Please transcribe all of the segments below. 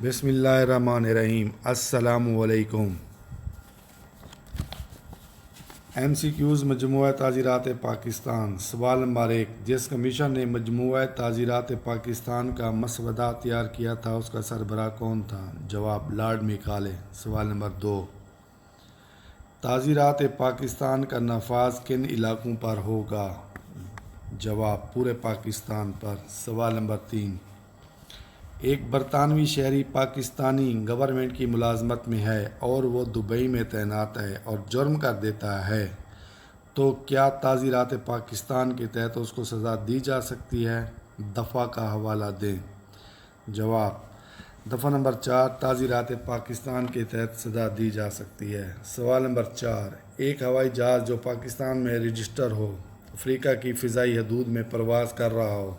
بسم اللہ الرحمن الرحیم۔ السلام علیکم۔ ایم سی کیوز مجموعہ تعزیرات پاکستان۔ سوال نمبر 1، جس کمیشن نے مجموعہ تعزیرات پاکستان کا مسودہ تیار کیا تھا اس کا سربراہ کون تھا؟ جواب، لارڈ میکالے۔ سوال نمبر 2، تعزیرات پاکستان کا نفاذ کن علاقوں پر ہوگا؟ جواب، پورے پاکستان پر۔ سوال نمبر 3، ایک برطانوی شہری پاکستانی گورنمنٹ کی ملازمت میں ہے اور وہ دبئی میں تعینات ہے اور جرم کر دیتا ہے تو کیا تعزیرات پاکستان کے تحت اس کو سزا دی جا سکتی ہے؟ دفعہ کا حوالہ دیں۔ جواب، دفعہ نمبر 4، تعزیرات پاکستان کے تحت سزا دی جا سکتی ہے۔ سوال نمبر 4، ایک ہوائی جہاز جو پاکستان میں رجسٹر ہو، افریقہ کی فضائی حدود میں پرواز کر رہا ہو،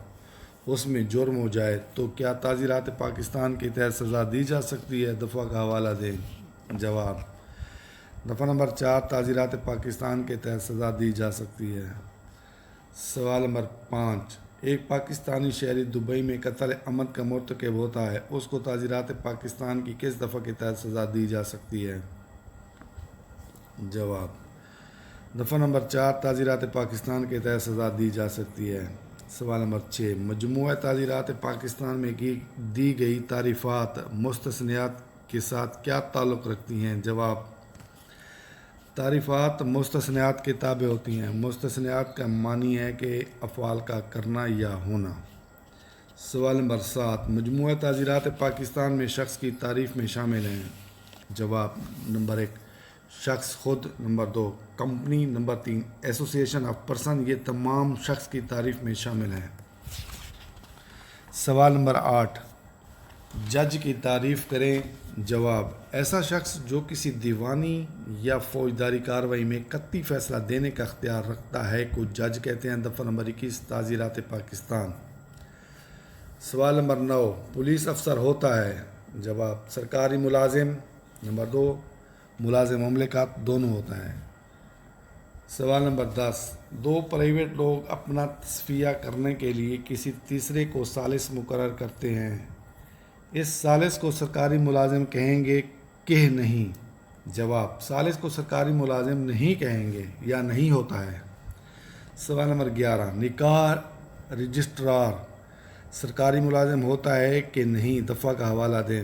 اس میں جرم ہو جائے تو کیا تعزیرات پاکستان کے تحت سزا دی جا سکتی ہے؟ دفعہ کا حوالہ دیں۔ جواب، دفعہ نمبر 4، تعزیرات پاکستان کے تحت سزا دی جا سکتی ہے۔ سوال نمبر 5، ایک پاکستانی شہری دبئی میں قتل عمد کا مرتکب ہوتا ہے، اس کو تعزیرات پاکستان کی کس دفعہ کے تحت سزا دی جا سکتی ہے؟ جواب، دفعہ نمبر 4، تعزیرات پاکستان کے تحت سزا دی جا سکتی ہے۔ سوال نمبر 6، مجموعہ تعزیرات پاکستان میں دی گئی تعریفات مستثنیات کے ساتھ کیا تعلق رکھتی ہیں؟ جواب، تعریفات مستثنیات کے تابع ہوتی ہیں۔ مستثنیات کا معنی ہے کہ افعال کا کرنا یا ہونا۔ سوال نمبر 7، مجموعہ تعزیرات پاکستان میں شخص کی تعریف میں شامل ہیں۔ جواب، نمبر 1، شخص خود، نمبر 2، کمپنی، نمبر 3، ایسوسی ایشن آف پرسن، یہ تمام شخص کی تعریف میں شامل ہیں۔ سوال نمبر 8، جج کی تعریف کریں۔ جواب، ایسا شخص جو کسی دیوانی یا فوجداری کارروائی میں قطعی فیصلہ دینے کا اختیار رکھتا ہے کو جج کہتے ہیں۔ دفعہ نمبر 21، تعزیرات پاکستان۔ سوال نمبر 9، پولیس افسر ہوتا ہے۔ جواب، سرکاری ملازم، نمبر 2، ملازم مملکت، دونوں ہوتا ہے۔ سوال نمبر 10، دو پرائیویٹ لوگ اپنا تصفیہ کرنے کے لیے کسی تیسرے کو ثالث مقرر کرتے ہیں، اس ثالث کو سرکاری ملازم کہیں گے کہ نہیں؟ جواب، ثالث کو سرکاری ملازم نہیں کہیں گے یا نہیں ہوتا ہے۔ سوال نمبر 11، نکاح رجسٹرار سرکاری ملازم ہوتا ہے کہ نہیں؟ دفعہ کا حوالہ دیں۔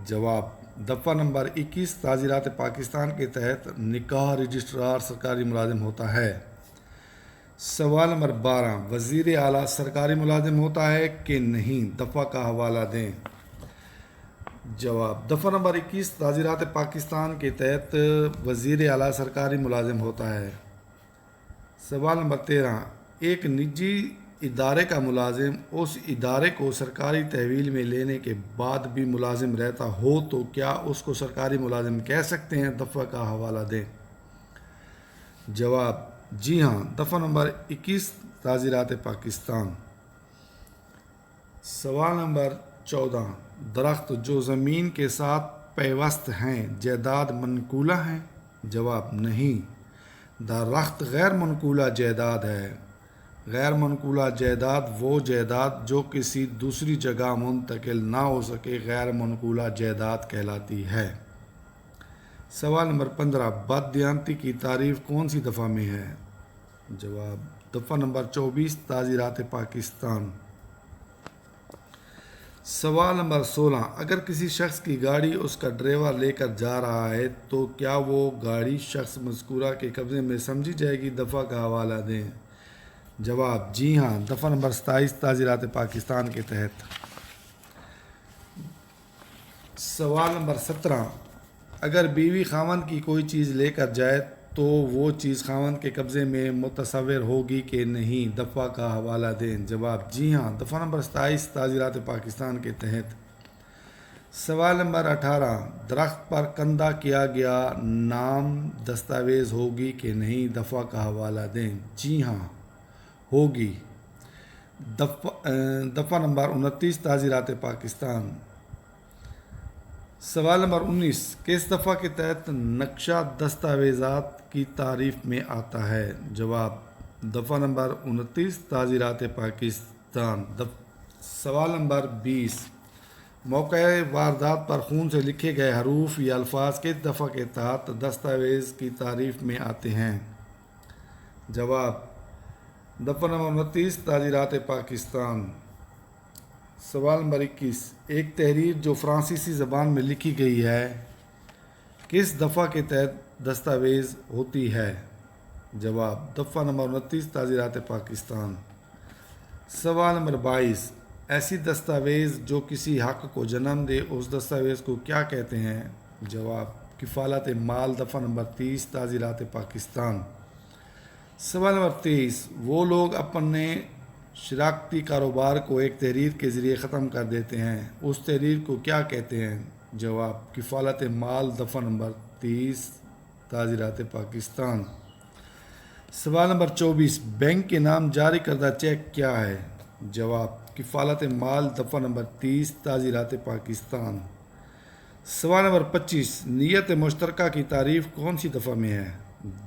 جواب، دفعہ نمبر 21، تعزیرات پاکستان کے تحت نکاح رجسٹرار سرکاری ملازم ہوتا ہے۔ سوال نمبر 12، وزیر اعلیٰ سرکاری ملازم ہوتا ہے کہ نہیں؟ دفعہ کا حوالہ دیں۔ جواب، دفعہ نمبر 21، تعزیرات پاکستان کے تحت وزیر اعلیٰ سرکاری ملازم ہوتا ہے۔ سوال نمبر 13، ایک نجی ادارے کا ملازم اس ادارے کو سرکاری تحویل میں لینے کے بعد بھی ملازم رہتا ہو تو کیا اس کو سرکاری ملازم کہہ سکتے ہیں؟ دفعہ کا حوالہ دیں۔ جواب، جی ہاں۔ دفعہ نمبر 21، تعزیرات پاکستان۔ سوال نمبر 14، درخت جو زمین کے ساتھ پیوست ہیں جائیداد منقولہ ہیں؟ جواب، نہیں، درخت غیر منقولہ جائیداد ہے۔ غیر منقولہ جائیداد وہ جائیداد جو کسی دوسری جگہ منتقل نہ ہو سکے غیر منقولہ جائیداد کہلاتی ہے۔ سوال نمبر 15، بددیانتی کی تعریف کون سی دفعہ میں ہے؟ جواب، دفعہ نمبر 24، تعزیرات پاکستان۔ سوال نمبر 16، اگر کسی شخص کی گاڑی اس کا ڈرائیور لے کر جا رہا ہے تو کیا وہ گاڑی شخص مذکورہ کے قبضے میں سمجھی جائے گی؟ دفعہ کا حوالہ دیں۔ جواب، جی ہاں۔ دفعہ نمبر 27، تعزیرات پاکستان کے تحت۔ سوال نمبر 17، اگر بیوی خاوند کی کوئی چیز لے کر جائے تو وہ چیز خاوند کے قبضے میں متصور ہوگی کہ نہیں؟ دفعہ کا حوالہ دیں۔ جواب، جی ہاں۔ دفعہ نمبر 27، تعزیرات پاکستان کے تحت۔ سوال نمبر 18، درخت پر کندہ کیا گیا نام دستاویز ہوگی کہ نہیں؟ دفعہ کا حوالہ دیں۔ جی ہاں، ہوگی۔ دفعہ نمبر 29، تعزیرات پاکستان۔ سوال نمبر 19، کس دفعہ کے تحت نقشہ دستاویزات کی تعریف میں آتا ہے؟ جواب، دفعہ نمبر 29، تعزیرات پاکستان۔ سوال نمبر 20، موقع واردات پر خون سے لکھے گئے حروف یا الفاظ کس دفعہ کے تحت دستاویز کی تعریف میں آتے ہیں؟ جواب: دفعہ نمبر 29 تعزیرات پاکستان۔ سوال نمبر 21، ایک تحریر جو فرانسیسی زبان میں لکھی گئی ہے کس دفعہ کے تحت دستاویز ہوتی ہے؟ جواب: دفعہ نمبر 29 تعزیرات پاکستان۔ سوال نمبر 22، ایسی دستاویز جو کسی حق کو جنم دے اس دستاویز کو کیا کہتے ہیں؟ جواب: کفالت مال، دفعہ نمبر 30 تعزیرات پاکستان۔ سوال نمبر 23، وہ لوگ اپنے شراکتی کاروبار کو ایک تحریر کے ذریعے ختم کر دیتے ہیں اس تحریر کو کیا کہتے ہیں؟ جواب: کفالت مال، دفعہ نمبر 30 تعزیرات پاکستان۔ سوال نمبر 24، بینک کے نام جاری کردہ چیک کیا ہے؟ جواب: کفالت مال، دفعہ نمبر 30 تعزیرات پاکستان۔ سوال نمبر 25، نیت مشترکہ کی تعریف کون سی دفعہ میں ہے؟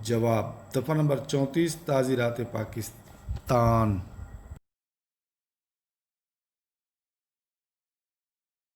جواب: دفعہ نمبر 34 تعزیرات پاکستان۔